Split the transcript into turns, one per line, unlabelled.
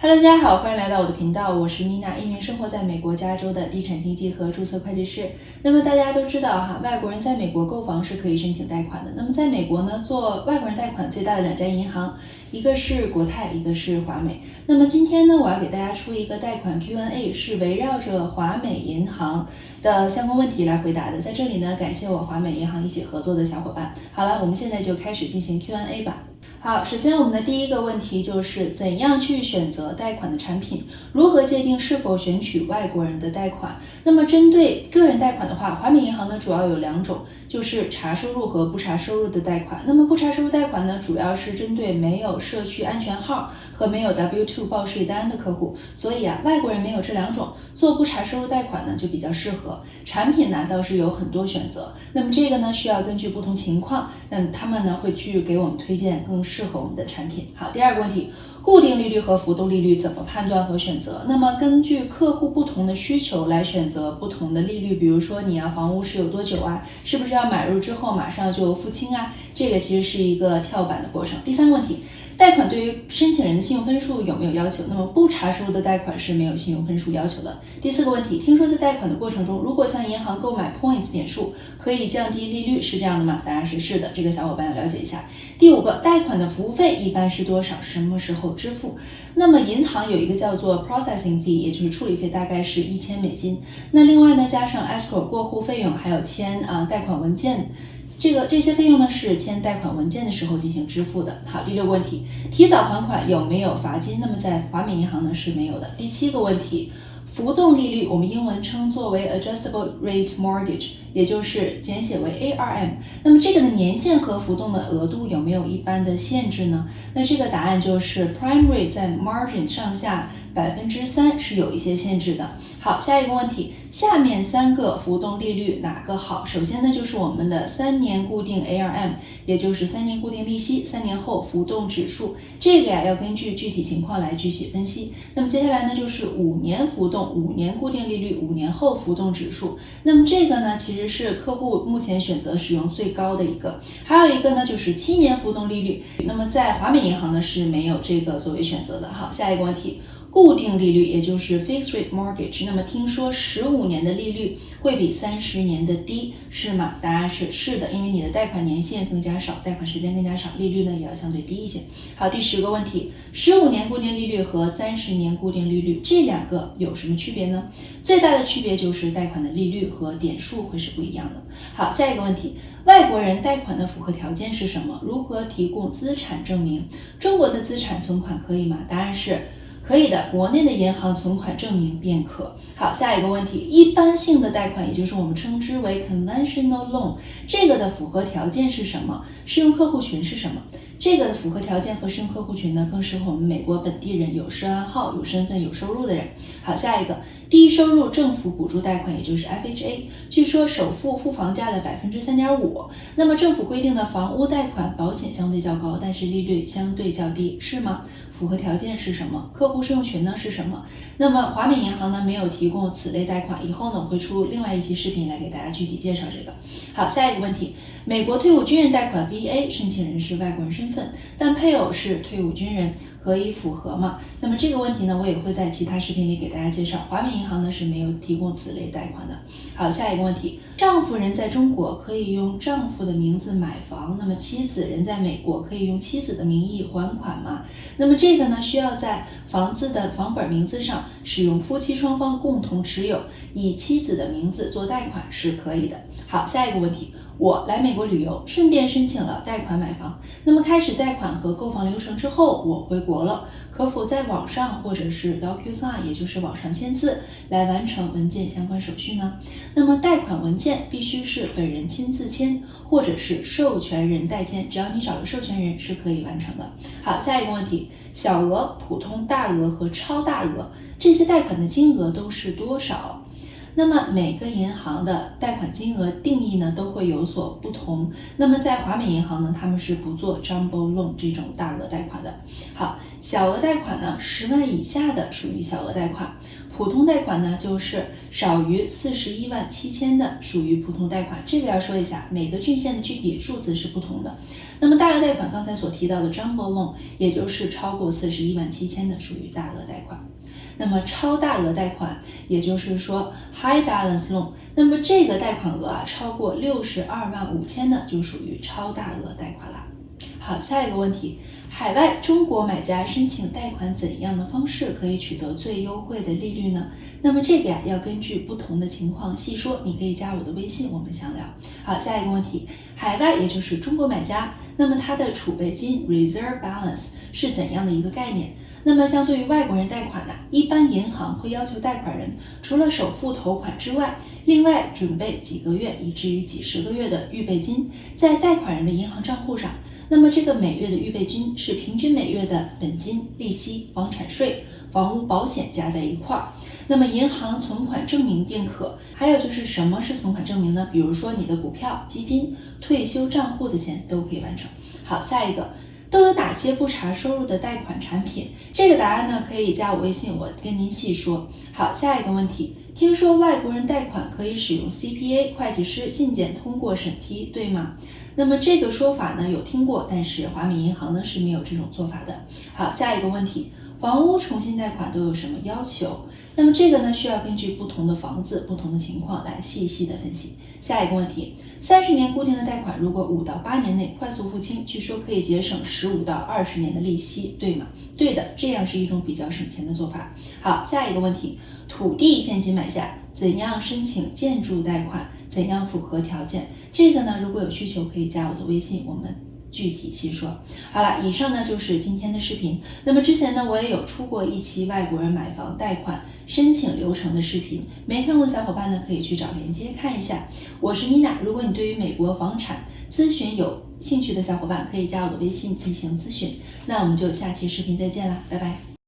Hello， 大家好，欢迎来到我的频道，我是米娜，一名生活在美国加州的地产经纪和注册会计师。那么大家都知道哈，外国人在美国购房是可以申请贷款的。那么在美国呢，做外国人贷款最大的两家银行，一个是国泰，一个是华美。那么今天呢，我要给大家出一个贷款 Q&A， 是围绕着华美银行的相关问题来回答的。在这里呢，感谢我华美银行一起合作的小伙伴。好了，我们现在就开始进行 Q&A 吧。好，首先我们的第一个问题就是怎样去选择贷款的产品，如何界定是否选取外国人的贷款。那么针对个人贷款的话，华美银行呢主要有两种，就是查收入和不查收入的贷款。那么不查收入贷款呢，主要是针对没有社区安全号和没有 W2 报税单的客户，所以外国人没有这两种，做不查收入贷款呢就比较适合。产品呢倒是有很多选择，那么这个呢需要根据不同情况，那么他们呢会去给我们推荐更适合我们的产品。好，第二个问题，固定利率和浮动利率怎么判断和选择？那么根据客户不同的需求来选择不同的利率，比如说你房屋是有多久啊，是不是要买入之后马上就付清啊，这个其实是一个跳板的过程。第三个问题，贷款对于申请人的信用分数有没有要求？那么不查收入的贷款是没有信用分数要求的。第四个问题，听说在贷款的过程中，如果向银行购买 points 点数可以降低利率，是这样的吗？答案是的，这个小伙伴要了解一下。第五个，贷款的服务费一般是多少？什么时候支付？那么银行有一个叫做 processing fee， 也就是处理费，大概是$1000。那另外呢，加上 escrow 过户费用，还有签贷款文件。这些费用呢是签贷款文件的时候进行支付的。好，第六个问题，提早还款有没有罚金？那么在华美银行呢是没有的。第七个问题，浮动利率我们英文称作为 adjustable rate mortgage， 也就是简写为 ARM。那么这个的年限和浮动的额度有没有一般的限制呢？那这个答案就是 prime rate 在 margin 上下3%是有一些限制的。好，下一个问题，下面三个浮动利率哪个好？首先呢就是我们的3年固定 ARM， 也就是3年固定利息，3年后浮动指数，这个要根据具体情况来具体分析。那么接下来呢就是5年浮动，5年固定利率，5年后浮动指数。那么这个呢其实是客户目前选择使用最高的一个。还有一个呢就是7年浮动利率，那么在华美银行呢是没有这个作为选择的。好，下一个问题，固定利率也就是 fixed rate mortgage， 那么听说15年的利率会比30年的低，是吗？答案是的，因为你的贷款年限更加少，贷款时间更加少，利率呢也要相对低一些。好，第10个问题，15年固定利率和30年固定利率这两个有什么区别呢？最大的区别就是贷款的利率和点数会是不一样的。好，下一个问题，外国人贷款的符合条件是什么？如何提供资产证明？中国的资产存款可以吗？答案是可以的，国内的银行存款证明便可。好，下一个问题，一般性的贷款，也就是我们称之为 conventional loan， 这个的符合条件是什么？适用客户群是什么？这个的符合条件和适用客户群呢，更适合我们美国本地人，有涉案号、有身份、有收入的人。好，下一个，低收入政府补助贷款，也就是 FHA， 据说首付付房价的3.5%。那么政府规定的房屋贷款保险相对较高，但是利率相对较低，是吗？符合条件是什么？客户适用群呢是什么？那么华美银行呢没有提供此类贷款，以后呢我会出另外一期视频来给大家具体介绍这个。好，下一个问题，美国退伍军人贷款 VA 申请人是外国人身份，但配偶是退伍军人，可以符合吗？那么这个问题呢我也会在其他视频里给大家介绍，华美银行呢是没有提供此类贷款的。好，下一个问题，丈夫人在中国可以用丈夫的名字买房，那么妻子人在美国可以用妻子的名义还款吗？那么这个呢需要在房子的房本名字上使用夫妻双方共同持有，以妻子的名字做贷款是可以的。好，下一个问题，我来美国旅游，顺便申请了贷款买房，那么开始贷款和购房流程之后我回国了，可否在网上或者是 DocuSign， 也就是网上签字来完成文件相关手续呢？那么贷款文件必须是本人亲自签或者是授权人代签，只要你找了授权人是可以完成的。好，下一个问题，小额、普通、大额和超大额这些贷款的金额都是多少？那么每个银行的贷款金额定义呢都会有所不同。那么在华美银行呢，他们是不做 jumbo loan 这种大额贷款的。好，小额贷款呢10万以下的属于小额贷款，普通贷款呢就是少于41万7千的属于普通贷款。这个要说一下，每个郡县的具体数字是不同的。那么大额贷款刚才所提到的 Jumbo Loan， 也就是超过41万7千的属于大额贷款。那么超大额贷款，也就是说 High Balance Loan， 那么这个贷款额超过62万5千的就属于超大额贷款了。好，下一个问题，海外中国买家申请贷款怎样的方式可以取得最优惠的利率呢？那么这个要根据不同的情况细说，你可以加我的微信，我们详聊。好，下一个问题，海外也就是中国买家，那么它的储备金 Reserve Balance 是怎样的一个概念？那么相对于外国人贷款呢，一般银行会要求贷款人除了首付头款之外，另外准备几个月以至于几十个月的预备金在贷款人的银行账户上。那么这个每月的预备金是平均每月的本金、利息、房产税、房屋保险加在一块儿。那么银行存款证明便可。还有就是什么是存款证明呢？比如说你的股票、基金、退休账户的钱都可以完成。好，下一个，都有哪些不查收入的贷款产品？这个答案呢可以加我微信，我跟您细说。好，下一个问题，听说外国人贷款可以使用 CPA 会计师信件通过审批，对吗？那么这个说法呢有听过，但是华美银行呢是没有这种做法的。好，下一个问题，房屋重新贷款都有什么要求？那么这个呢需要根据不同的房子、不同的情况来细细的分析。下一个问题，30年固定的贷款，如果5到8年内快速付清，据说可以节省15到20年的利息，对吗？对的，这样是一种比较省钱的做法。好，下一个问题，土地现金买下，怎样申请建筑贷款？怎样符合条件？这个呢，如果有需求可以加我的微信，我们具体细说。好了，以上呢就是今天的视频。那么之前呢，我也有出过一期外国人买房贷款申请流程的视频，没看过的小伙伴呢，可以去找链接看一下。我是 Nina， 如果你对于美国房产咨询有兴趣的小伙伴，可以加我的微信进行咨询。那我们就下期视频再见啦，拜拜。